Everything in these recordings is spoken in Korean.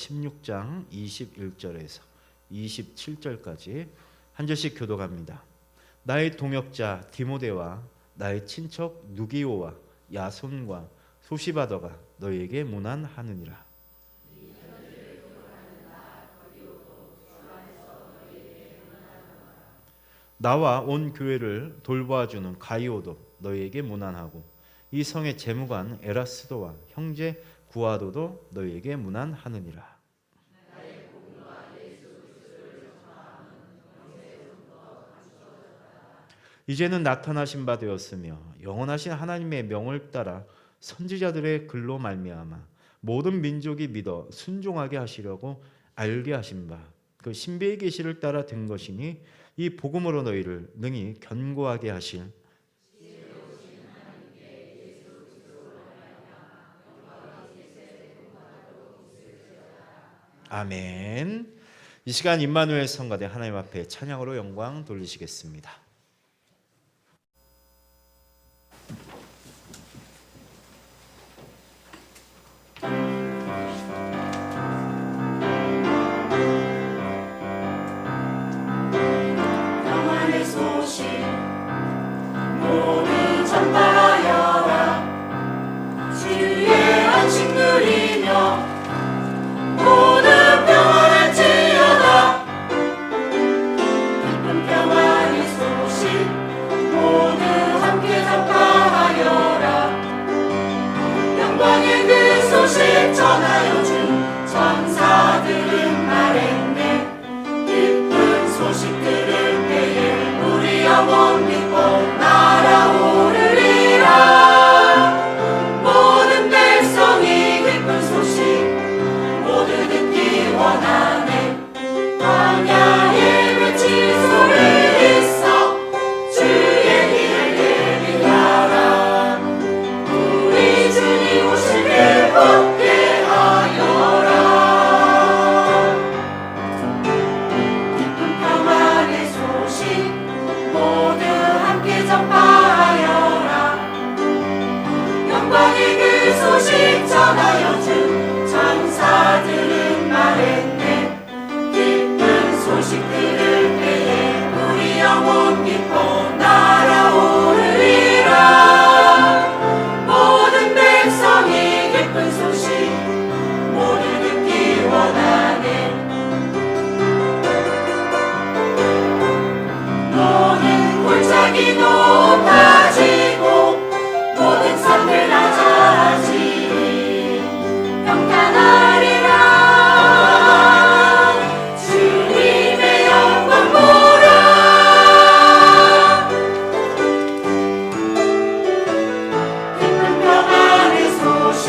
16장 21절에서 27절까지 한 절씩 교독합니다. 나의 동역자 디모데와 나의 친척 누기오와 야손과 소시바더가 너희에게 문안하느니라. 나와 온 교회를 돌보아주는 가이오도 너희에게 문안하고 이 성의 재무관 에라스도와 형제 구아도도 너희에게 문안하느니라. 이제는 나타나신 바 되었으며 영원하신 하나님의 명을 따라 선지자들의 글로 말미암아 모든 민족이 믿어 순종하게 하시려고 알게 하신 바 그 신비의 계시를 따라 된 것이니 이 복음으로 너희를 능히 견고하게 하실 아멘. 이 시간 임마누엘 성가대 하나님 앞에 찬양으로 영광 돌리시겠습니다. 평안의 소식 모두 전파하여라. 주의 안식 누리며 모두 평안할지어다. 기쁜 평안의 소식 모두 함께 전파하여라. 영광의 그 소식 전하여 준 천사들은 말했네. 기쁜 소식 들을 때에 우리 영혼 믿고 날아오르리라. 모든 백성이 기쁜 소식 모두 듣기 원하네. 광야에 외칠 소리 있어 주의 길을 예비하라. 우리 주님 오시길 굳게 하여라. 기쁜 평안의 소식 모두 함께 전파하여라. 영광의 그 소식 전하여 준 천사들은 말했네. 기쁜 소식 들을 때에 우리 영혼 믿고 날아오르리라. 모든 백성이 기쁜 소식 모두 듣기 원하네. 모든 골짜기 높아지고 모든 산들 낮아지리. 평탄하리라. 주님의 영광 보라. 기쁜 평안의 소식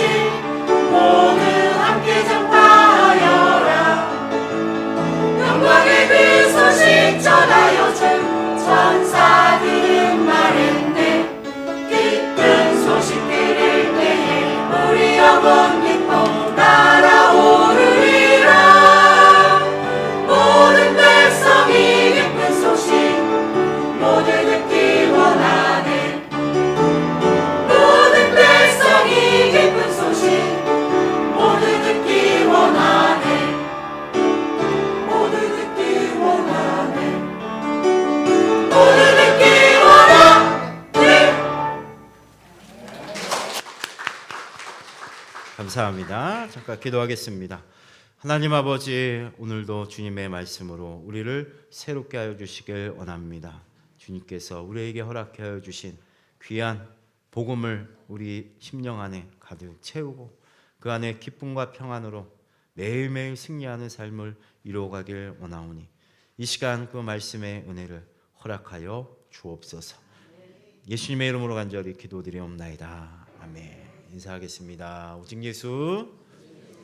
모두 함께 전파하여라. 영광의 그 소식 전하여 준 천사들은 말했네. 기쁜 소식 들을 때에 우리 영혼 믿고 날아오르리라. 모든 백성이 기쁜 소식 모두 듣기 원하네. 모든 백성이 기쁜 소식 모두 듣기 원하네. 모두 듣기 원하네. 모두 듣기 원하네. 감사합니다. 잠깐 기도하겠습니다. 하나님 아버지, 오늘도 주님의 말씀으로 우리를 새롭게 하여 주시길 원합니다. 주님께서 우리에게 허락해 하여 주신 귀한 복음을 우리 심령 안에 가득 채우고 그 안에 기쁨과 평안으로 매일매일 승리하는 삶을 이루어가길 원하오니 이 시간 그 말씀의 은혜를 허락하여 주옵소서. 예수님의 이름으로 간절히 기도드리옵나이다. 아멘. 인사하겠습니다. 오직 예수.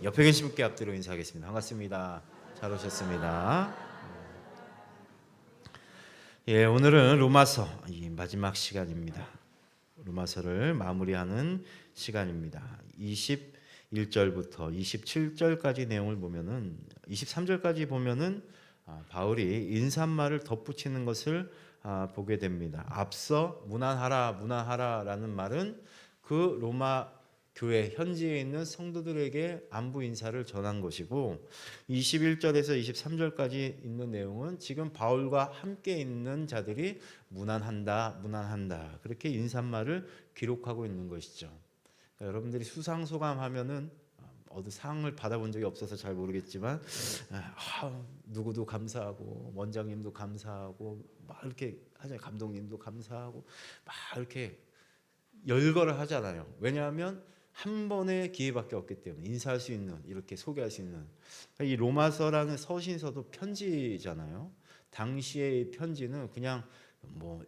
옆에 계신 분께 앞뒤로 인사하겠습니다. 반갑습니다. 잘 오셨습니다. 예, 오늘은 로마서 이 마지막 시간입니다. 로마서를 마무리하는 시간입니다. 21절부터 27절까지 내용을 보면은 23절까지 보면은 바울이 인사말을 덧붙이는 것을 보게 됩니다. 앞서 문안하라라는 말은 그 로마 교회 현지에 있는 성도들에게 안부 인사를 전한 것이고 21절에서 23절까지 있는 내용은 지금 바울과 함께 있는 자들이 무난한다 무난한다 그렇게 인사말을 기록하고 있는 것이죠. 그러니까 여러분들이 수상소감하면은 어디 상을 받아본 적이 없어서 잘 모르겠지만 누구도 감사하고 원장님도 감사하고 막 이렇게 하잖아요. 감독님도 감사하고 막 이렇게 열거를 하잖아요. 왜냐하면 한 번의 기회밖에 없기 때문에 인사할 수 있는 이렇게 소개할 수 있는 이 로마서라는 서신서도 편지잖아요. 당시의 편지는 그냥 뭐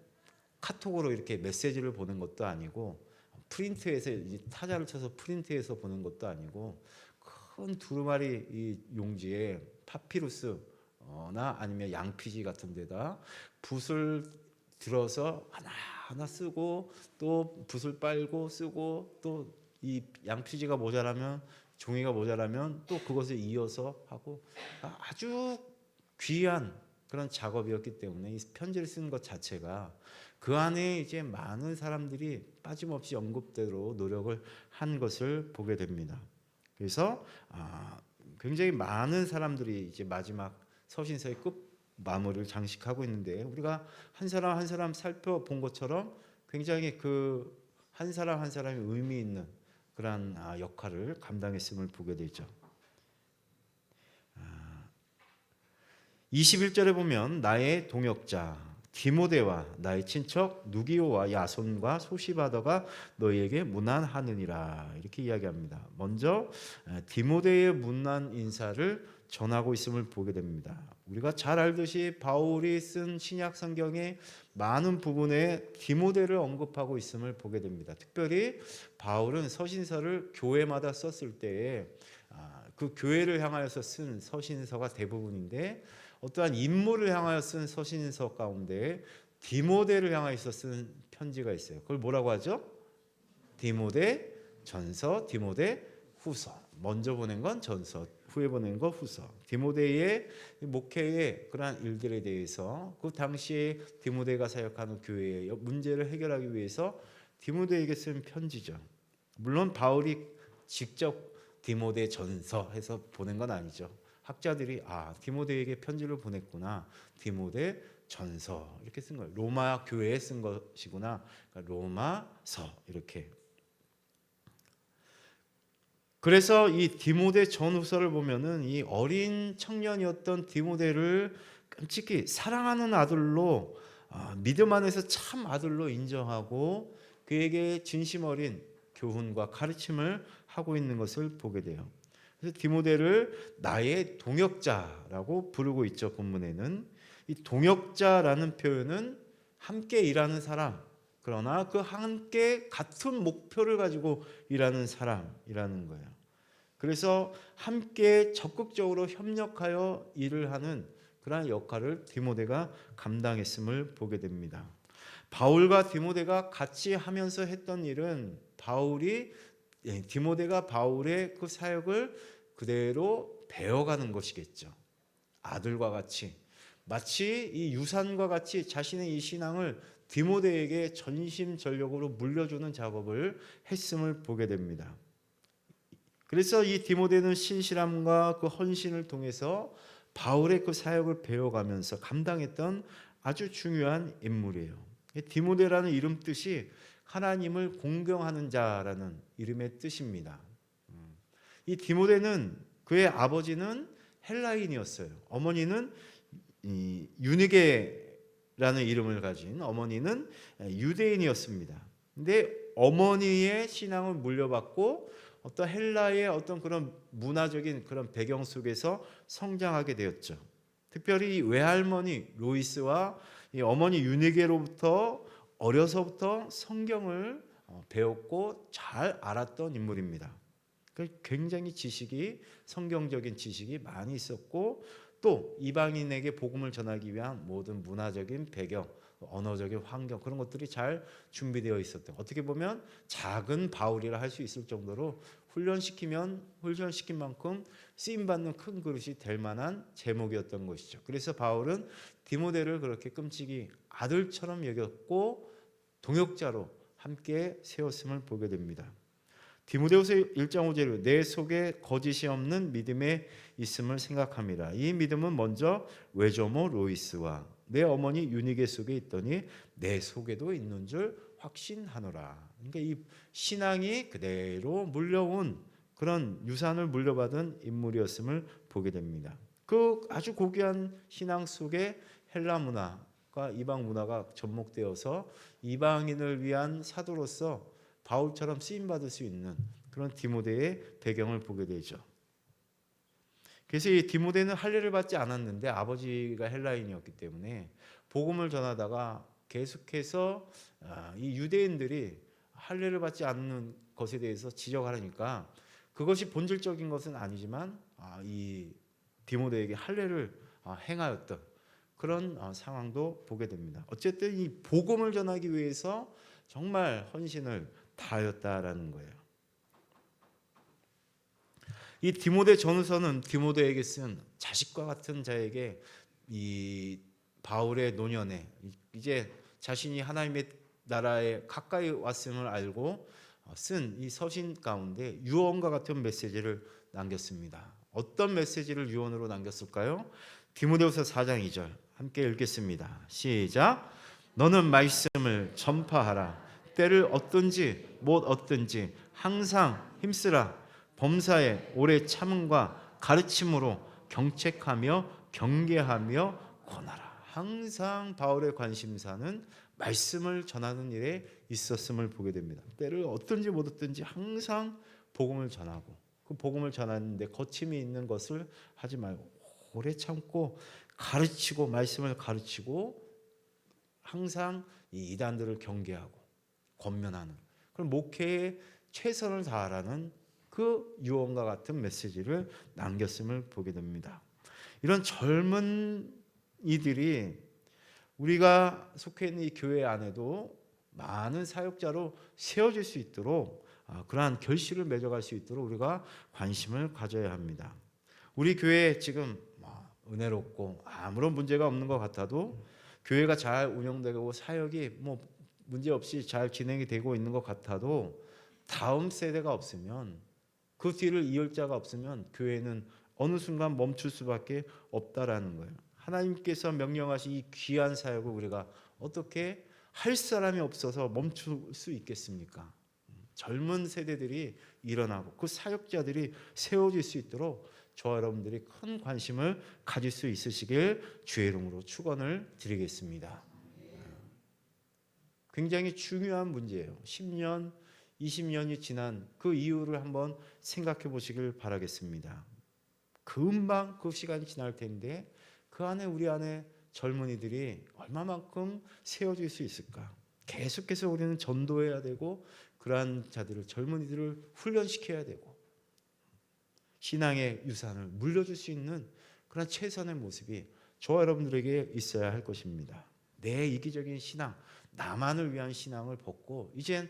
카톡으로 이렇게 메시지를 보낸 것도 아니고 프린트해서 타자를 쳐서 프린트해서 보는 것도 아니고 큰 두루마리 이 용지에 파피루스나 아니면 양피지 같은 데다 붓을 들어서 하나하나 쓰고 또 붓을 빨고 쓰고 또 이 양피지가 모자라면 종이가 모자라면 또 그것을 이어서 하고 아주 귀한 그런 작업이었기 때문에 이 편지를 쓰는 것 자체가 그 안에 이제 많은 사람들이 빠짐없이 언급대로 노력을 한 것을 보게 됩니다. 그래서 굉장히 많은 사람들이 이제 마지막 서신서의 끝 마무리를 장식하고 있는데 우리가 한 사람 한 사람 살펴본 것처럼 굉장히 그 한 사람 한 사람이 의미 있는 그러한 역할을 감당했음을 보게 되죠. 21절에 보면 나의 동역자 디모데와 나의 친척 누기오와 야손과 소시바더가 너희에게 문안하느니라 이렇게 이야기합니다. 먼저 디모데의 문안 인사를 전하고 있음을 보게 됩니다. 우리가 잘 알듯이 바울이 쓴 신약 성경의 많은 부분에 디모데를 언급하고 있음을 보게 됩니다. 특별히 바울은 서신서를 교회마다 썼을 때에 그 교회를 향하여서 쓴 서신서가 대부분인데 어떠한 인물을 향하여 쓴 서신서 가운데 디모데를 향하여서 쓴 편지가 있어요. 그걸 뭐라고 하죠? 디모데 전서, 디모데 후서. 먼저 보낸 건 전서, 후에 보낸 건 후서. 디모데의 목회의 그러한 일들에 대해서 그 당시에 디모데가 사역하는 교회의 문제를 해결하기 위해서 디모데에게 쓴 편지죠. 물론 바울이 직접 디모데 전서 해서 보낸 건 아니죠. 학자들이 디모데에게 편지를 보냈구나. 디모데 전서 이렇게 쓴 거예요. 로마 교회에 쓴 것이구나. 그러니까 로마서 이렇게. 그래서 이 디모데 전후서를 보면은 이 어린 청년이었던 디모데를 끔찍히 사랑하는 아들로 믿음 안에서 참 아들로 인정하고 그에게 진심 어린 교훈과 가르침을 하고 있는 것을 보게 돼요. 그래서 디모데를 나의 동역자라고 부르고 있죠. 본문에는 이 동역자라는 표현은 함께 일하는 사람, 그러나 그 함께 같은 목표를 가지고 일하는 사람이라는 거예요. 그래서 함께 적극적으로 협력하여 일을 하는 그러한 역할을 디모데가 감당했음을 보게 됩니다. 바울과 디모데가 같이 하면서 했던 일은 디모데가 바울의 그 사역을 그대로 배워가는 것이겠죠. 아들과 같이 마치 이 유산과 같이 자신의 이 신앙을 디모데에게 전심전력으로 물려주는 작업을 했음을 보게 됩니다. 그래서 이 디모데는 신실함과 그 헌신을 통해서 바울의 그 사역을 배워가면서 감당했던 아주 중요한 인물이에요. 디모데라는 이름 뜻이 하나님을 공경하는 자라는 이름의 뜻입니다. 이 디모데는 그의 아버지는 헬라인이었어요. 어머니는 유니게라는 이름을 가진 어머니는 유대인이었습니다. 근데 어머니의 신앙을 물려받고 어떤 헬라의 어떤 그런 문화적인 그런 배경 속에서 성장하게 되었죠. 특별히 외할머니 로이스와 이 어머니 유니게로부터 어려서부터 성경을 배웠고 잘 알았던 인물입니다. 굉장히 성경적인 지식이 많이 있었고 또 이방인에게 복음을 전하기 위한 모든 문화적인 배경, 언어적인 환경 그런 것들이 잘 준비되어 있었던 어떻게 보면 작은 바울이라 할 수 있을 정도로 훈련시킨 만큼 쓰임받는 큰 그릇이 될 만한 제목이었던 것이죠. 그래서 바울은 디모데를 그렇게 끔찍이 아들처럼 여겼고 동역자로 함께 세웠음을 보게 됩니다. 디모데후서 1장 5절에 내 속에 거짓이 없는 믿음에 있음을 생각합니다. 이 믿음은 먼저 외조모 로이스와 내 어머니 유니게 속에 있더니 내 속에도 있는 줄 확신하노라. 그러니까 이 신앙이 그대로 물려온 그런 유산을 물려받은 인물이었음을 보게 됩니다. 그 아주 고귀한 신앙 속에 헬라 문화가 이방 문화가 접목되어서 이방인을 위한 사도로서 바울처럼 쓰임 받을 수 있는 그런 디모데의 배경을 보게 되죠. 그래서 이 디모데는 할례를 받지 않았는데 아버지가 헬라인이었기 때문에 복음을 전하다가 계속해서 이 유대인들이 할례를 받지 않는 것에 대해서 지적하니까 그것이 본질적인 것은 아니지만 이 디모데에게 할례를 행하였던 그런 상황도 보게 됩니다. 어쨌든 이 복음을 전하기 위해서 정말 헌신을 다하였다라는 거예요. 이 디모데 전후서는 디모데에게 쓴 자식과 같은 자에게 이 바울의 노년에 이제 자신이 하나님의 나라에 가까이 왔음을 알고 쓴 이 서신 가운데 유언과 같은 메시지를 남겼습니다. 어떤 메시지를 유언으로 남겼을까요? 디모데후서 4장 2절 함께 읽겠습니다. 시작. 너는 말씀을 전파하라. 때를 얻든지 못 얻든지 항상 힘쓰라. 범사에 오래 참음과 가르침으로 경책하며 경계하며 권하라. 항상 바울의 관심사는 말씀을 전하는 일에 있었음을 보게 됩니다. 때를 얻든지 못 얻든지 항상 복음을 전하고 그 복음을 전하는데 거침이 있는 것을 하지 말고 오래 참고 가르치고 말씀을 가르치고 항상 이 이단들을 경계하고 권면하는 그런 목회에 최선을 다하라는 그 유언과 같은 메시지를 남겼음을 보게 됩니다. 이런 젊은 이들이 우리가 속해 있는 이 교회 안에도 많은 사역자로 세워질 수 있도록 그러한 결실을 맺어갈 수 있도록 우리가 관심을 가져야 합니다. 우리 교회 지금 은혜롭고 아무런 문제가 없는 것 같아도 교회가 잘 운영되고 사역이 문제 없이 잘 진행이 되고 있는 것 같아도 다음 세대가 없으면 그 뒤를 이을 자가 없으면 교회는 어느 순간 멈출 수밖에 없다라는 거예요. 하나님께서 명령하신 이 귀한 사역을 우리가 어떻게 할 사람이 없어서 멈출 수 있겠습니까? 젊은 세대들이 일어나고 그 사역자들이 세워질 수 있도록 저와 여러분들이 큰 관심을 가질 수 있으시길 주의 이름으로 축원을 드리겠습니다. 굉장히 중요한 문제예요. 10년, 20년이 지난 그 이유를 한번 생각해 보시길 바라겠습니다. 금방 그 시간이 지날 텐데 그 안에 우리 안에 젊은이들이 얼마만큼 세워질 수 있을까? 계속해서 우리는 전도해야 되고 그러한 자들을 젊은이들을 훈련시켜야 되고 신앙의 유산을 물려줄 수 있는 그런 최선의 모습이 저와 여러분들에게 있어야 할 것입니다. 내 이기적인 신앙, 나만을 위한 신앙을 벗고 이젠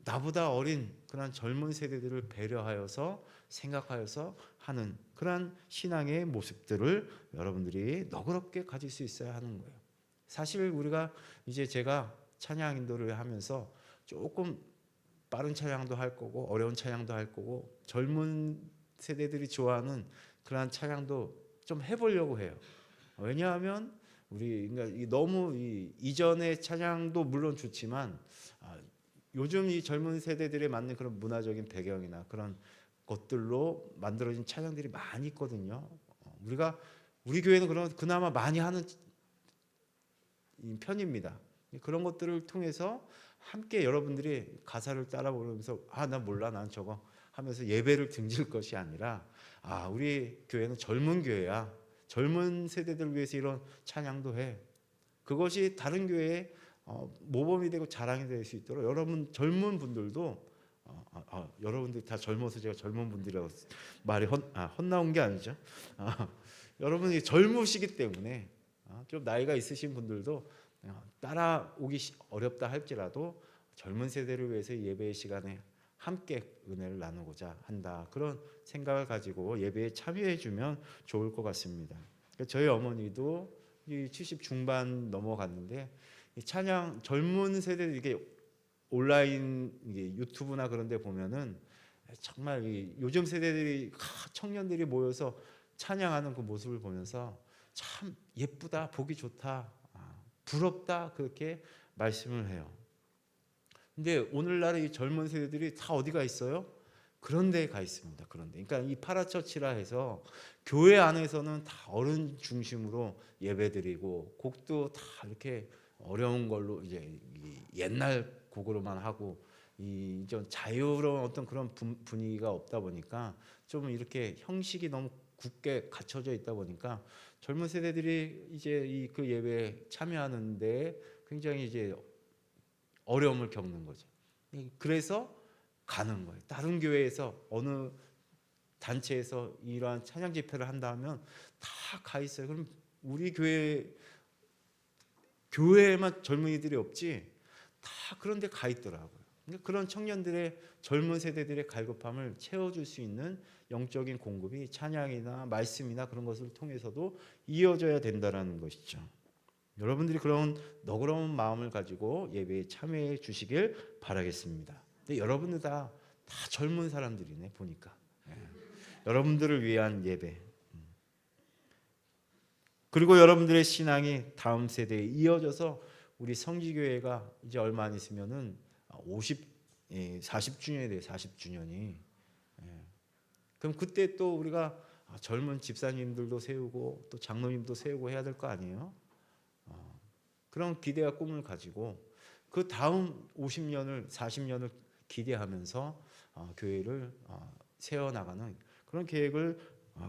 나보다 어린 그런 젊은 세대들을 배려하여서 생각하여서 하는 그런 신앙의 모습들을 여러분들이 너그럽게 가질 수 있어야 하는 거예요. 사실 우리가 이제 제가 찬양 인도를 하면서 조금 빠른 찬양도 할 거고 어려운 찬양도 할 거고 젊은 세대들이 좋아하는 그러한 찬양도 좀 해보려고 해요. 왜냐하면 우리 그러니까 너무 이전의 찬양도 물론 좋지만 요즘 이 젊은 세대들에 맞는 그런 문화적인 배경이나 그런 것들로 만들어진 찬양들이 많이 있거든요. 우리 교회는 그나마 많이 하는 편입니다. 그런 것들을 통해서 함께 여러분들이 가사를 따라 부르면서 나 몰라 난 저거 하면서 예배를 등질 것이 아니라 우리 교회는 젊은 교회야. 젊은 세대들을 위해서 이런 찬양도 해. 그것이 다른 교회에 모범이 되고 자랑이 될 수 있도록 여러분 젊은 분들도 여러분들이 다 젊어서 제가 젊은 분들이라고 말이 헛나온 게 아니죠. 여러분이 젊으시기 때문에 좀 나이가 있으신 분들도 따라오기 어렵다 할지라도 젊은 세대를 위해서 예배의 시간에 함께 은혜를 나누고자 한다. 그런 생각을 가지고 예배에 참여해 주면 좋을 것 같습니다. 저희 어머니도 70 중반 넘어갔는데 찬양 젊은 세대들 이게 온라인 이게 유튜브나 그런 데 보면은 정말 요즘 세대들이 청년들이 모여서 찬양하는 그 모습을 보면서 참 예쁘다, 보기 좋다, 부럽다 그렇게 말씀을 해요. 근데 오늘날의 이 젊은 세대들이 다 어디가 있어요? 그런 데에 가 있습니다. 그런데 그러니까 이 파라처치라 해서 교회 안에서는 다 어른 중심으로 예배드리고 곡도 다 이렇게 어려운 걸로 이제 옛날 곡으로만 하고 좀 자유로운 어떤 그런 분위기가 없다 보니까 좀 이렇게 형식이 너무 굳게 갖춰져 있다 보니까 젊은 세대들이 이제 그 예배에 참여하는데 굉장히 이제 어려움을 겪는 거죠. 그래서 가는 거예요. 다른 교회에서 어느 단체에서 이러한 찬양 집회를 한다 하면 다 가 있어요. 그럼 우리 교회에만 젊은이들이 없지 다 그런 데 가 있더라고요. 그러니까 그런 청년들의 젊은 세대들의 갈급함을 채워줄 수 있는 영적인 공급이 찬양이나 말씀이나 그런 것을 통해서도 이어져야 된다는 것이죠. 여러분들이 그런 너그러운 마음을 가지고 예배에 참여해 주시길 바라겠습니다. 근데 여러분들 다 젊은 사람들이네 보니까. 여러분들을 위한 예배. 그리고 여러분들의 신앙이 다음 세대에 이어져서 우리 성지교회가 이제 얼마 안 있으면은 40주년이 돼요. 40주년이. 그럼 그때 또 우리가 젊은 집사님들도 세우고 또 장로님도 세우고 해야 될 거 아니에요? 그런 기대와 꿈을 가지고 그 다음 50년을 40년을 기대하면서 교회를 세워나가는 그런 계획을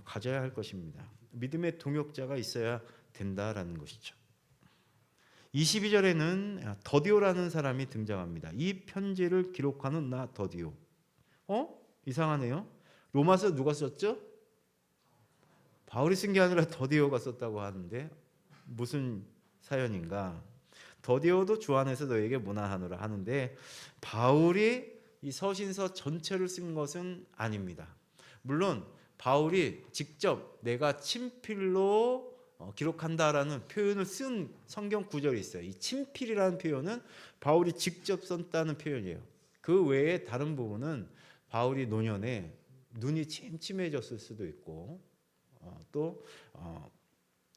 가져야 할 것입니다. 믿음의 동역자가 있어야 된다라는 것이죠. 22절에는 더디오라는 사람이 등장합니다. 이 편지를 기록하는 나 더디오. 이상하네요. 로마서 누가 썼죠? 바울이 쓴 게 아니라 더디오가 썼다고 하는데 무슨 사연인가? 더디오도 주 안에서 너에게 문안하노라 하는데 바울이 이 서신서 전체를 쓴 것은 아닙니다. 물론 바울이 직접 내가 친필로 기록한다라는 표현을 쓴 성경 구절이 있어요. 이 친필이라는 표현은 바울이 직접 썼다는 표현이에요. 그 외에 다른 부분은 바울이 노년에 눈이 침침해졌을 수도 있고 또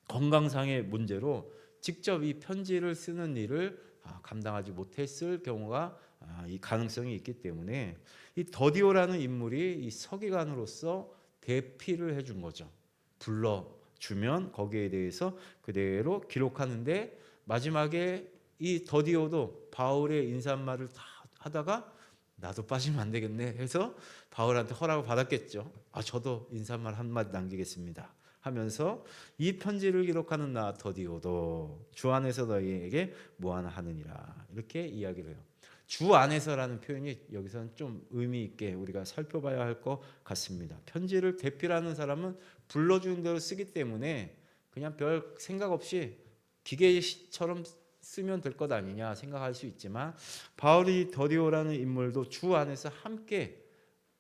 건강상의 문제로 직접 이 편지를 쓰는 일을 감당하지 못했을 경우가 이 가능성이 있기 때문에 이 더디오라는 인물이 이 서기관으로서 대피를 해준 거죠. 불러주면 거기에 대해서 그대로 기록하는데 마지막에 이 더디오도 바울의 인사말을 다 하다가 나도 빠지면 안 되겠네 해서 바울한테 허락을 받았겠죠. 저도 인사말 한마디 남기겠습니다 하면서 이 편지를 기록하는 나 더디오도 주 안에서 너희에게 무안하느니라 이렇게 이야기를 해요. 주 안에서라는 표현이 여기서는 좀 의미 있게 우리가 살펴봐야 할 것 같습니다. 편지를 대필하는 사람은 불러주는 대로 쓰기 때문에 그냥 별 생각 없이 기계처럼 쓰면 될 것 아니냐 생각할 수 있지만 바울이 더디오라는 인물도 주 안에서 함께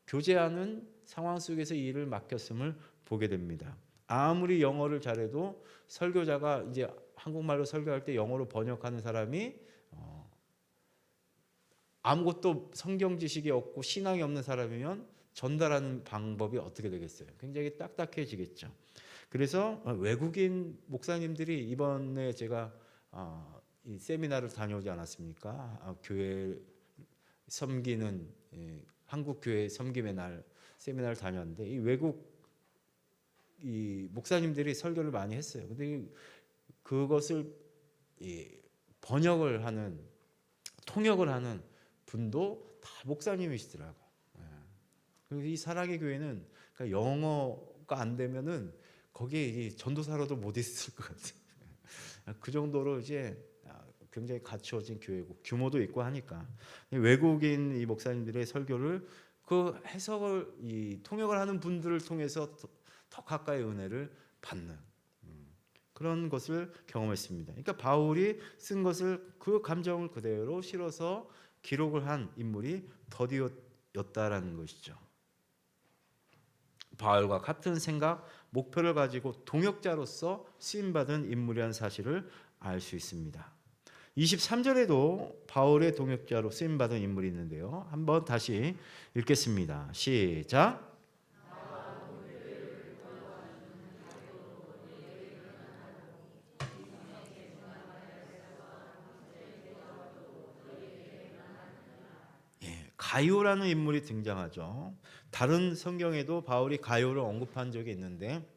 교제하는 상황 속에서 이 일을 맡겼음을 보게 됩니다. 아무리 영어를 잘해도 설교자가 이제 한국말로 설교할 때 영어로 번역하는 사람이 아무것도 성경 지식이 없고 신앙이 없는 사람이면 전달하는 방법이 어떻게 되겠어요? 굉장히 딱딱해지겠죠. 그래서 외국인 목사님들이 이번에 제가 이 세미나를 다녀오지 않았습니까? 교회 섬기는 한국 교회 섬김의 날 세미나를 다녔는데 이 외국 이 목사님들이 설교를 많이 했어요. 근데 그것을 번역을 하는 통역을 하는 분도 다 목사님이시더라고요. 그래서 이 사랑의 교회는 그러니까 영어가 안 되면은 거기에 전도사로도 못 있을 것 같아요. 그 정도로 이제 굉장히 갖추어진 교회고 규모도 있고 하니까 외국인 이 목사님들의 설교를 그 해석을 이 통역을 하는 분들을 통해서 더 가까이 은혜를 받는 그런 것을 경험했습니다. 그러니까 바울이 쓴 것을 그 감정을 그대로 실어서 기록을 한 인물이 더디오였다라는 것이죠. 바울과 같은 생각, 목표를 가지고 동역자로서 쓰임받은 인물이라는 사실을 알 수 있습니다. 23절에도 바울의 동역자로 쓰임 받은 인물이 있는데요. 한번 다시 읽겠습니다. 시작. 가요라는 인물이 등장하죠. 다른 성경에도 바울이 가요를 언급한 적이 있는데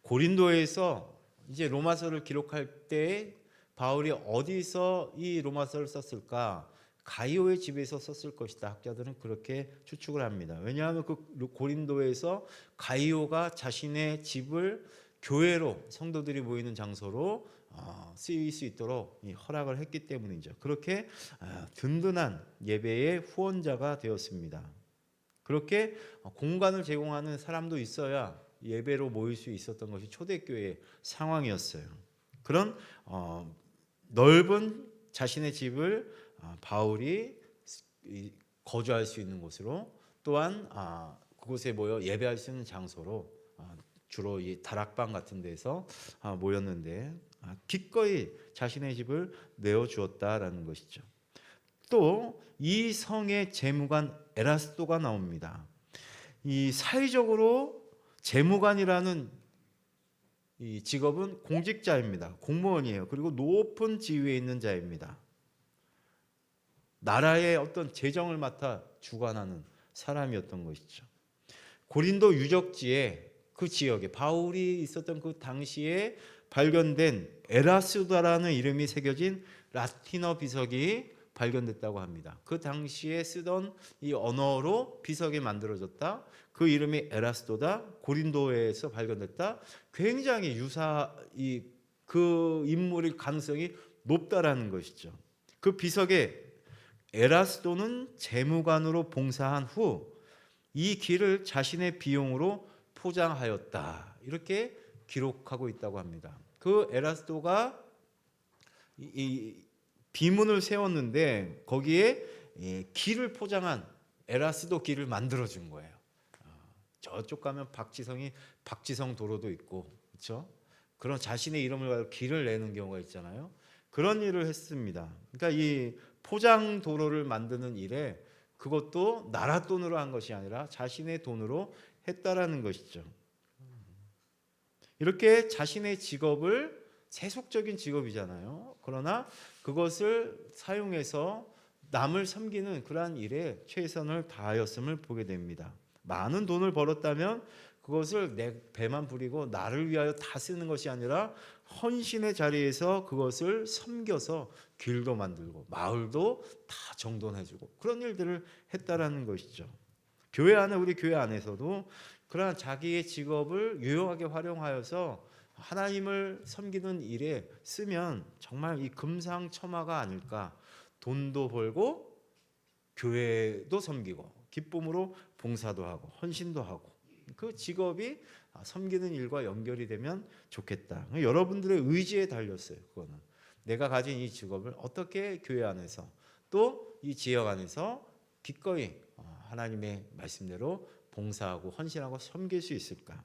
고린도에서 이제 로마서를 기록할 때 바울이 어디서 이 로마서를 썼을까? 가이오의 집에서 썼을 것이다. 학자들은 그렇게 추측을 합니다. 왜냐하면 그 고린도에서 가이오가 자신의 집을 교회로 성도들이 모이는 장소로 쓰일 수 있도록 허락을 했기 때문이죠. 그렇게 든든한 예배의 후원자가 되었습니다. 그렇게 공간을 제공하는 사람도 있어야 예배로 모일 수 있었던 것이 초대교회의 상황이었어요. 그런 넓은 자신의 집을 바울이 거주할 수 있는 곳으로 또한 그곳에 모여 예배할 수 있는 장소로 주로 이 다락방 같은 데서 모였는데 기꺼이 자신의 집을 내어주었다라는 것이죠. 또 이 성의 재무관 에라스도가 나옵니다. 이 사회적으로 재무관이라는 이 직업은 공직자입니다. 공무원이에요. 그리고 높은 지위에 있는 자입니다. 나라의 어떤 재정을 맡아 주관하는 사람이었던 것이죠. 고린도 유적지에 그 지역에 바울이 있었던 그 당시에 발견된 에라스도라는 이름이 새겨진 라틴어 비석이 발견됐다고 합니다. 그 당시에 쓰던 이 언어로 비석이 만들어졌다. 그 이름이 에라스도다. 고린도에서 발견됐다. 굉장히 그 인물일 가능성이 높다라는 것이죠. 그 비석에 에라스도는 재무관으로 봉사한 후 이 길을 자신의 비용으로 포장하였다. 이렇게 기록하고 있다고 합니다. 그 에라스도가 이 비문을 세웠는데 거기에 길을 포장한 에라스도 길을 만들어준 거예요. 저쪽 가면 박지성 도로도 있고, 그렇죠? 그런 자신의 이름을 가지고 길을 내는 경우가 있잖아요. 그런 일을 했습니다. 그러니까 이 포장 도로를 만드는 일에 그것도 나라 돈으로 한 것이 아니라 자신의 돈으로 했다라는 것이죠. 이렇게 자신의 직업을 세속적인 직업이잖아요. 그러나 그것을 사용해서 남을 섬기는 그러한 일에 최선을 다하였음을 보게 됩니다. 많은 돈을 벌었다면 그것을 내 배만 부리고 나를 위하여 다 쓰는 것이 아니라 헌신의 자리에서 그것을 섬겨서 길도 만들고 마을도 다 정돈해주고 그런 일들을 했다라는 것이죠. 우리 교회 안에서도 그러한 자기의 직업을 유용하게 활용하여서 하나님을 섬기는 일에 쓰면 정말 이 금상첨화가 아닐까. 돈도 벌고 교회도 섬기고 기쁨으로 봉사도 하고 헌신도 하고 그 직업이 섬기는 일과 연결이 되면 좋겠다. 여러분들의 의지에 달렸어요. 그거는 내가 가진 이 직업을 어떻게 교회 안에서 또 이 지역 안에서 기꺼이 하나님의 말씀대로 봉사하고 헌신하고 섬길 수 있을까?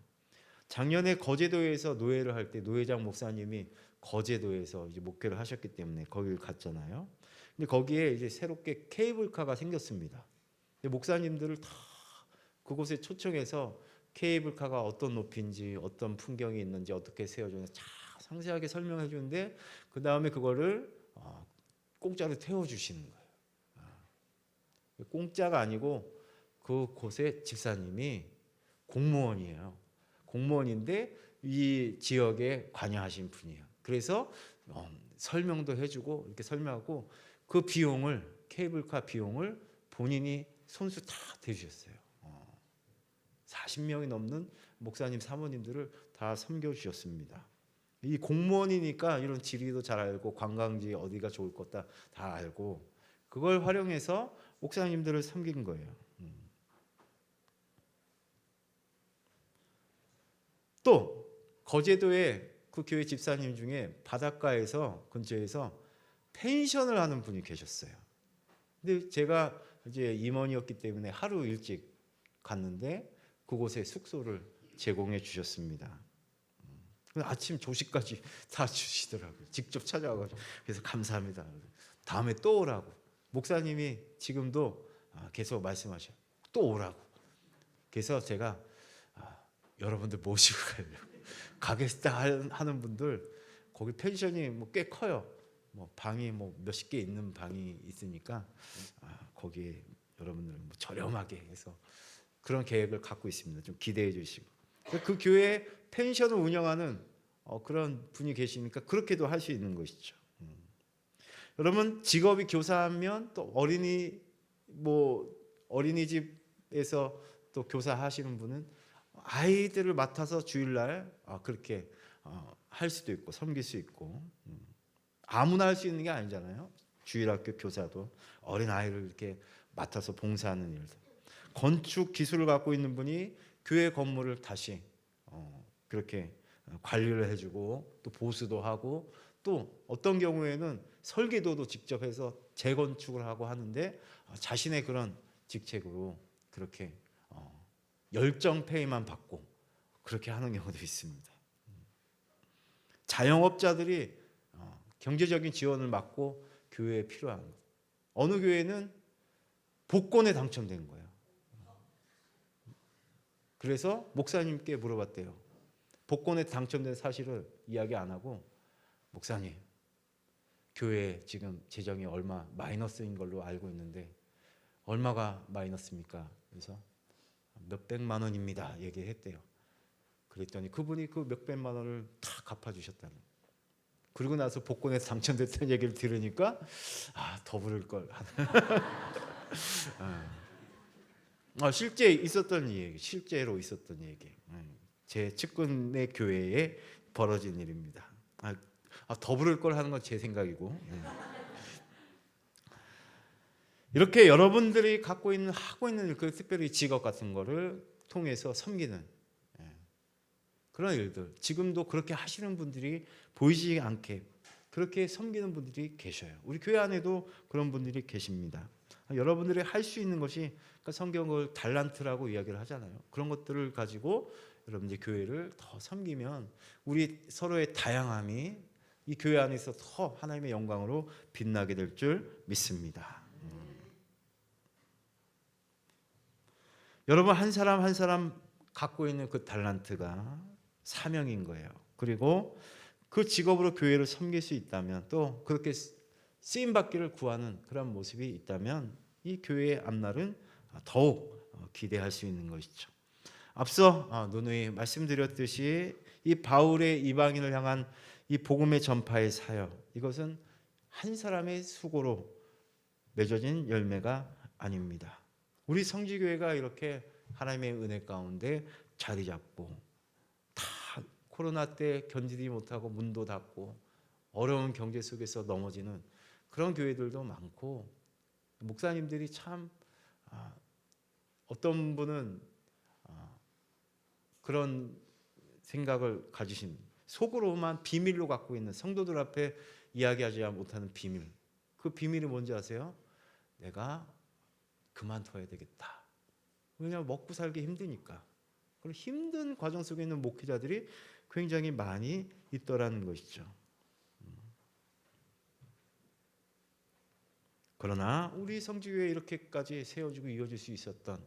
작년에 거제도에서 노예를 할 때 노회장 목사님이 거제도에서 이제 목회를 하셨기 때문에 거기를 갔잖아요. 근데 거기에 이제 새롭게 케이블카가 생겼습니다. 근데 목사님들을 다 그곳에 초청해서 케이블카가 어떤 높이인지 어떤 풍경이 있는지 어떻게 세워졌는지 다 상세하게 설명해 주는데 그 다음에 그거를 공짜로 태워주시는 거예요. 공짜가 아니고 그곳의 집사님이 공무원이에요. 공무원인데 이 지역에 관여하신 분이에요. 그래서 설명도 해주고 이렇게 설명하고 그 비용을 케이블카 비용을 본인이 손수 다 대주셨어요. 40명이 넘는 목사님 사모님들을 다 섬겨주셨습니다. 이 공무원이니까 이런 지리도 잘 알고 관광지 어디가 좋을 거다 다 알고 그걸 활용해서 목사님들을 섬긴 거예요. 또 거제도에 그 교회 집사님 중에 바닷가에서 근처에서 펜션을 하는 분이 계셨어요. 근데 제가 이제 임원이었기 때문에 하루 일찍 갔는데 그곳에 숙소를 제공해 주셨습니다. 아침 조식까지 다 주시더라고요. 직접 찾아와가지고. 그래서 감사합니다. 다음에 또 오라고. 목사님이 지금도 계속 말씀하셔요. 또 오라고. 그래서 제가 여러분들 모시고 가려고. 가게스타 하는 분들 거기 펜션이 뭐 꽤 커요. 뭐 방이 뭐 몇십 개 있는 방이 있으니까 거기에 여러분들 뭐 저렴하게 해서 그런 계획을 갖고 있습니다. 좀 기대해 주시고. 그 교회에 펜션을 운영하는 그런 분이 계시니까 그렇게도 할 수 있는 것이죠. 여러분 직업이 교사하면 또 어린이집에서 또 교사하시는 분은 아이들을 맡아서 주일날 그렇게 할 수도 있고 섬길 수 있고 아무나 할 수 있는 게 아니잖아요. 주일학교 교사도 어린 아이를 이렇게 맡아서 봉사하는 일들. 건축 기술을 갖고 있는 분이 교회 건물을 다시 그렇게 관리를 해주고 또 보수도 하고 또 어떤 경우에는 설계도도 직접 해서 재건축을 하고 하는데 자신의 그런 직책으로 그렇게 열정 페이만 받고 그렇게 하는 경우도 있습니다. 자영업자들이 경제적인 지원을 받고 교회에 필요한 것. 어느 교회는 복권에 당첨된 거예요. 그래서 목사님께 물어봤대요. 복권에 당첨된 사실을 이야기 안 하고 목사님 교회 지금 재정이 얼마 마이너스인 걸로 알고 있는데 얼마가 마이너스입니까? 그래서 몇백만 원입니다. 얘기했대요. 그랬더니 그분이 그 몇백만 원을 다 갚아주셨다는. 그리고 나서 복권에 당첨됐다는 얘기를 들으니까 더 부를 걸. 실제 있었던 얘기, 실제로 있었던 얘기. 제 측근의 교회에 벌어진 일입니다. 더 부를 걸 하는 건 제 생각이고. 이렇게 여러분들이 하고 있는 그 특별히 직업 같은 거를 통해서 섬기는 그런 일들, 지금도 그렇게 하시는 분들이 보이지 않게 그렇게 섬기는 분들이 계셔요. 우리 교회 안에도 그런 분들이 계십니다. 여러분들이 할 수 있는 것이 그러니까 성경을 달란트라고 이야기를 하잖아요. 그런 것들을 가지고 여러분들 교회를 더 섬기면 우리 서로의 다양함이 이 교회 안에서 더 하나님의 영광으로 빛나게 될 줄 믿습니다. 여러분 한 사람 한 사람 갖고 있는 그 달란트가 사명인 거예요. 그리고 그 직업으로 교회를 섬길 수 있다면 또 그렇게 쓰임 받기를 구하는 그런 모습이 있다면 이 교회의 앞날은 더욱 기대할 수 있는 것이죠. 앞서 누누이 말씀드렸듯이 이 바울의 이방인을 향한 이 복음의 전파의 사역, 이것은 한 사람의 수고로 맺어진 열매가 아닙니다. 우리 성지교회가 이렇게 하나님의 은혜 가운데 자리 잡고 다 코로나 때 견디지 못하고 문도 닫고 어려운 경제 속에서 넘어지는 그런 교회들도 많고 목사님들이 참 어떤 분은 그런 생각을 가지신 속으로만 비밀로 갖고 있는 성도들 앞에 이야기하지 못하는 비밀. 그 비밀이 뭔지 아세요? 내가 그만둬야 되겠다. 왜냐하면 먹고 살기 힘드니까. 그런 힘든 과정 속에 있는 목회자들이 굉장히 많이 있더라는 것이죠. 그러나 우리 성지교회 이렇게까지 세워지고 이어질 수 있었던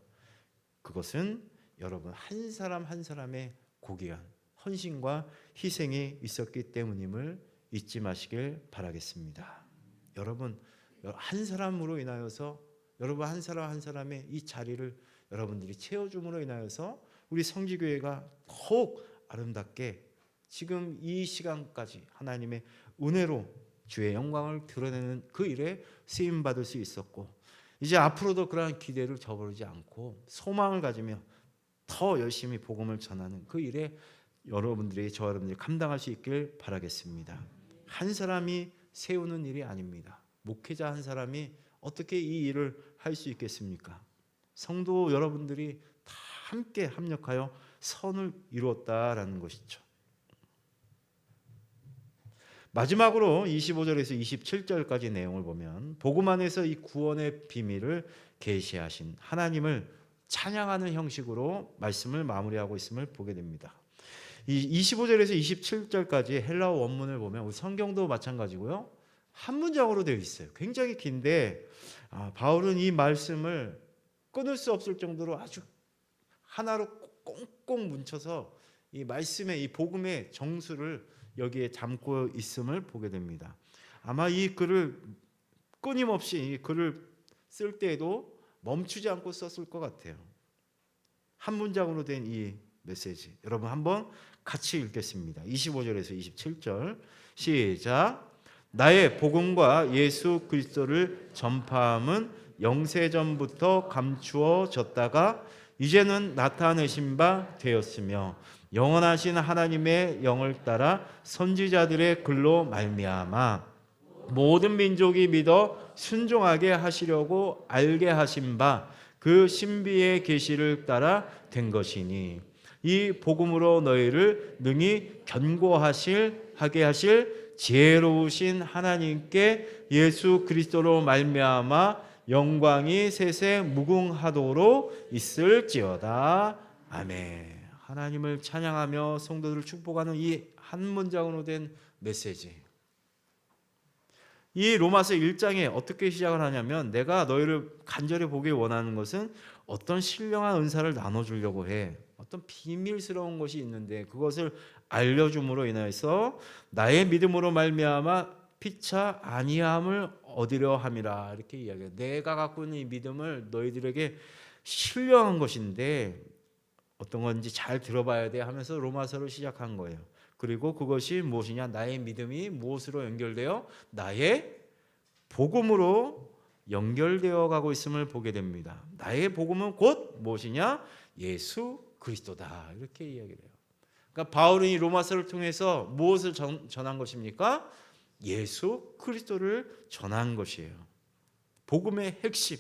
그것은 여러분 한 사람 한 사람의 고귀한 헌신과 희생이 있었기 때문임을 잊지 마시길 바라겠습니다. 여러분 한 사람으로 인하여서 여러분 한 사람 한 사람의 이 자리를 여러분들이 채워줌으로 인하여서 우리 성지교회가 더욱 아름답게 지금 이 시간까지 하나님의 은혜로 주의 영광을 드러내는 그 일에 쓰임받을 수 있었고 이제 앞으로도 그러한 기대를 저버리지 않고 소망을 가지며 더 열심히 복음을 전하는 그 일에 저 여러분들이 감당할 수 있길 바라겠습니다. 한 사람이 세우는 일이 아닙니다. 목회자 한 사람이 어떻게 이 일을 할 수 있겠습니까? 성도 여러분들이 다 함께 합력하여 선을 이루었다라는 것이죠. 마지막으로 25절에서 27절까지 내용을 보면 복음 안에서 이 구원의 비밀을 계시하신 하나님을 찬양하는 형식으로 말씀을 마무리하고 있음을 보게 됩니다. 이 25절에서 27절까지 헬라어 원문을 보면 우리 성경도 마찬가지고요. 한 문장으로 되어 있어요. 굉장히 긴데 바울은 이 말씀을 끊을 수 없을 정도로 아주 하나로 꽁꽁 뭉쳐서 이 말씀의 이 복음의 정수를 여기에 담고 있음을 보게 됩니다. 아마 이 글을 끊임없이 이 글을 쓸 때에도 멈추지 않고 썼을 것 같아요. 한 문장으로 된 이 메시지. 여러분 한번 같이 읽겠습니다. 25절에서 27절 시작. 나의 복음과 예수 그리스도를 전파함은 영세전부터 감추어졌다가 이제는 나타내신 바 되었으며 영원하신 하나님의 영을 따라 선지자들의 글로 말미암아 모든 민족이 믿어 순종하게 하시려고 알게 하신 바 그 신비의 계시를 따라 된 것이니 이 복음으로 너희를 능히 하게 하실 지혜로우신 하나님께 예수 그리스도로 말미암아 영광이 세세 무궁하도록 있을지어다. 아멘. 하나님을 찬양하며 성도들을 축복하는 이 한 문장으로 된 메시지. 이 로마서 1장에 어떻게 시작을 하냐면 내가 너희를 간절히 보길 원하는 것은 어떤 신령한 은사를 나눠주려고 해. 어떤 비밀스러운 것이 있는데 그것을 알려줌으로 인해서 나의 믿음으로 말미암아 피차 아니함을 얻으려 함이라. 이렇게 이야기해요. 내가 갖고 있는 이 믿음을 너희들에게 신령한 것인데 어떤 건지 잘 들어봐야 돼 하면서 로마서를 시작한 거예요. 그리고 그것이 무엇이냐? 나의 믿음이 무엇으로 연결되어? 나의 복음으로 연결되어 가고 있음을 보게 됩니다. 나의 복음은 곧 무엇이냐? 예수 그리스도다. 이렇게 이야기를 해요. 그러니까 바울은 이 로마서를 통해서 무엇을 전한 것입니까? 예수 그리스도를 전한 것이에요. 복음의 핵심.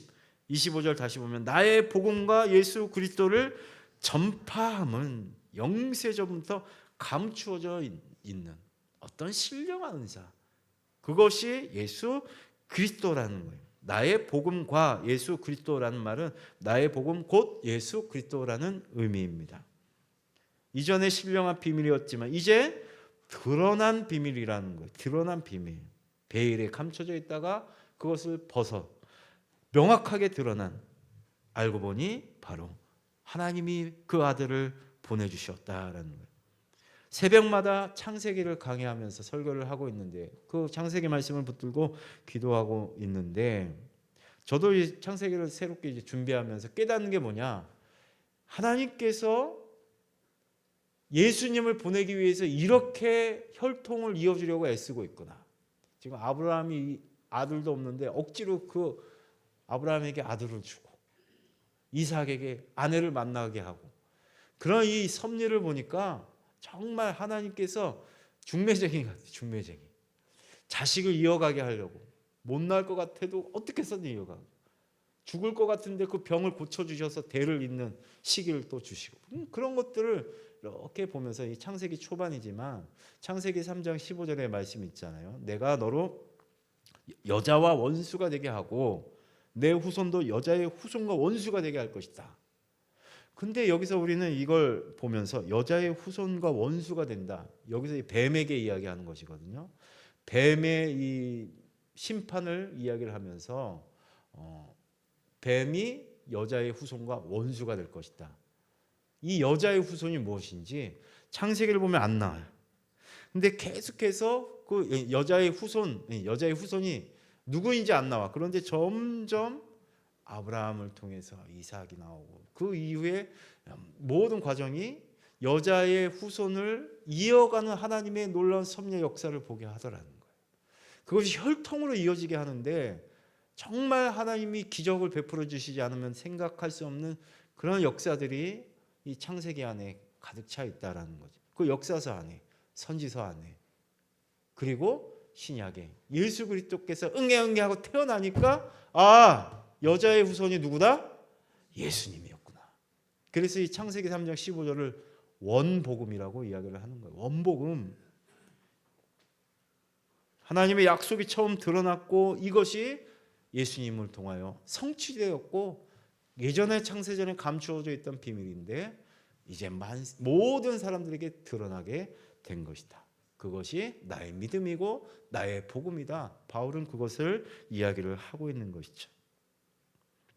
25절 다시 보면 나의 복음과 예수 그리스도를 전파함은 영세전부터 감추어져 있는 어떤 신령한 은사, 그것이 예수 그리스도라는 거예요. 나의 복음과 예수 그리스도라는 말은 나의 복음 곧 예수 그리스도라는 의미입니다. 이전에 신령한 비밀이었지만 이제 드러난 비밀이라는 거예요. 드러난 비밀. 베일에 감춰져 있다가 그것을 벗어 명확하게 드러난, 알고 보니 바로 하나님이 그 아들을 보내주셨다라는 거예요. 새벽마다 창세기를 강의하면서 설교를 하고 있는데 그 창세기 말씀을 붙들고 기도하고 있는데 저도 이 창세기를 새롭게 이제 준비하면서 깨닫는 게 뭐냐? 하나님께서 예수님을 보내기 위해서 이렇게 혈통을 이어주려고 애쓰고 있구나. 지금 아브라함이 아들도 없는데 억지로 그 아브라함에게 아들을 주고 이삭에게 아내를 만나게 하고 그런 이 섭리를 보니까 정말 하나님께서 중매쟁이 같아요. 중매쟁이. 자식을 이어가게 하려고. 못 날 것 같아도 어떻게 해서든 이어가고. 죽을 것 같은데 그 병을 고쳐주셔서 대를 잇는 시기를 또 주시고. 그런 것들을 이렇게 보면서 이 창세기 초반이지만 창세기 3장 15절의 말씀이 있잖아요. 내가 너로 여자와 원수가 되게 하고 내 후손도 여자의 후손과 원수가 되게 할 것이다. 근데 여기서 우리는 이걸 보면서 여자의 후손과 원수가 된다. 여기서 이 뱀에게 이야기하는 것이거든요. 뱀의 이 심판을 이야기를 하면서 뱀이 여자의 후손과 원수가 될 것이다. 이 여자의 후손이 무엇인지 창세기를 보면 안 나와요. 근데 계속해서 그 여자의 후손이 누구인지 안 나와. 그런데 점점 아브라함을 통해서 이삭이 나오고 그 이후에 모든 과정이 여자의 후손을 이어가는 하나님의 놀라운 섭리의 역사를 보게 하더라는 거예요. 그것이 혈통으로 이어지게 하는데 정말 하나님이 기적을 베풀어 주시지 않으면 생각할 수 없는 그런 역사들이 이 창세기 안에 가득 차 있다라는 거죠. 그 역사서 안에, 선지서 안에, 그리고 신약에 예수 그리스도께서 응애하고 태어나니까 여자의 후손이 누구다? 예수님이었구나. 그래서 이 창세기 3장 15절을 원복음이라고 이야기를 하는 거예요. 원복음. 하나님의 약속이 처음 드러났고 이것이 예수님을 통하여 성취되었고 예전에 창세전에 감추어져 있던 비밀인데 이제 모든 사람들에게 드러나게 된 것이다. 그것이 나의 믿음이고 나의 복음이다. 바울은 그것을 이야기를 하고 있는 것이죠.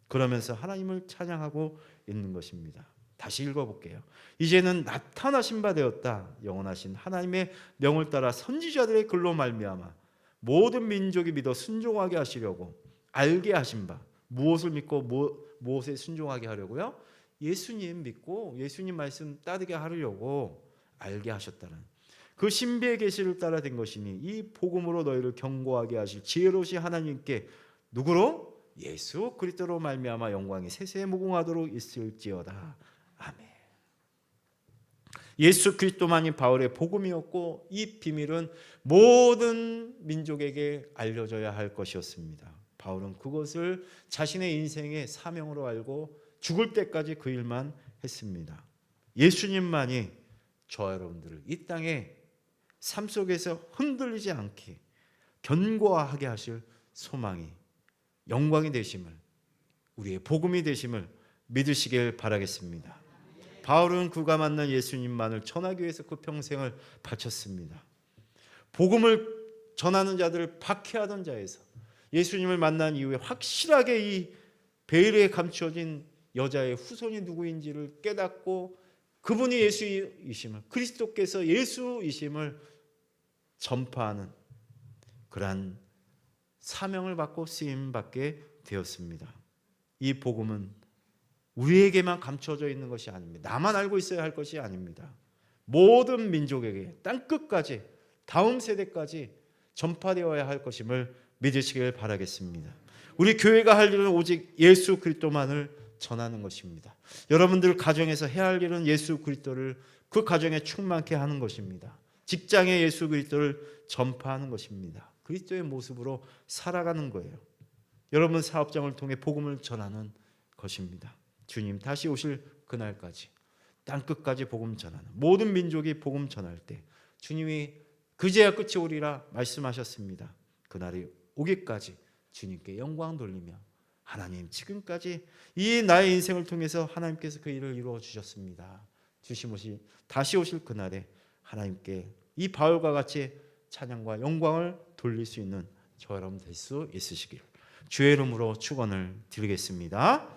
그러면서 하나님을 찬양하고 있는 것입니다. 다시 읽어볼게요. 이제는 나타나신 바 되었다. 영원하신 하나님의 명을 따라 선지자들의 글로 말미암아 모든 민족이 믿어 순종하게 하시려고 알게 하신 바. 무엇을 믿고 무엇에 순종하게 하려고요? 예수님 믿고 예수님 말씀 따르게 하려고 알게 하셨다는 그 신비의 계시를 따라 된 것이니 이 복음으로 너희를 경고하게 하실 지혜로우신 하나님께 누구로? 예수 그리스도로 말미암아 영광이 세세에 무궁하도록 있을지어다. 아멘. 예수 그리스도만이 바울의 복음이었고 이 비밀은 모든 민족에게 알려져야 할 것이었습니다. 바울은 그것을 자신의 인생의 사명으로 알고 죽을 때까지 그 일만 했습니다. 예수님만이 저와 여러분들을 이 땅에 삶 속에서 흔들리지 않게 견고하게 하실 소망이 영광이 되심을 우리의 복음이 되심을 믿으시길 바라겠습니다. 바울은 그가 만난 예수님만을 전하기 위해서 그 평생을 바쳤습니다. 복음을 전하는 자들을 박해하던 자에서 예수님을 만난 이후에 확실하게 이 베일에 감추어진 여자의 후손이 누구인지를 깨닫고 그분이 예수이심을 그리스도께서 예수이심을 전파하는 그러한 사명을 받고 쓰임받게 되었습니다. 이 복음은 우리에게만 감춰져 있는 것이 아닙니다. 나만 알고 있어야 할 것이 아닙니다. 모든 민족에게 땅끝까지 다음 세대까지 전파되어야 할 것임을 믿으시길 바라겠습니다. 우리 교회가 할 일은 오직 예수 그리스도만을 전하는 것입니다. 여러분들 가정에서 해야 할 일은 예수 그리스도를 그 가정에 충만케 하는 것입니다. 직장에 예수 그리스도를 전파하는 것입니다. 그리스도의 모습으로 살아가는 거예요. 여러분 사업장을 통해 복음을 전하는 것입니다. 주님 다시 오실 그날까지 땅끝까지 복음 전하는 모든 민족이 복음 전할 때 주님이 그제야 끝이 오리라 말씀하셨습니다. 그날이 오기까지 주님께 영광 돌리며 하나님 지금까지 이 나의 인생을 통해서 하나님께서 그 일을 이루어 주셨습니다. 다시 오실 그날에 하나님께 이 바울과 같이 찬양과 영광을 돌릴 수 있는 저 여러분 될 수 있으시길 주의 이름으로 축원을 드리겠습니다.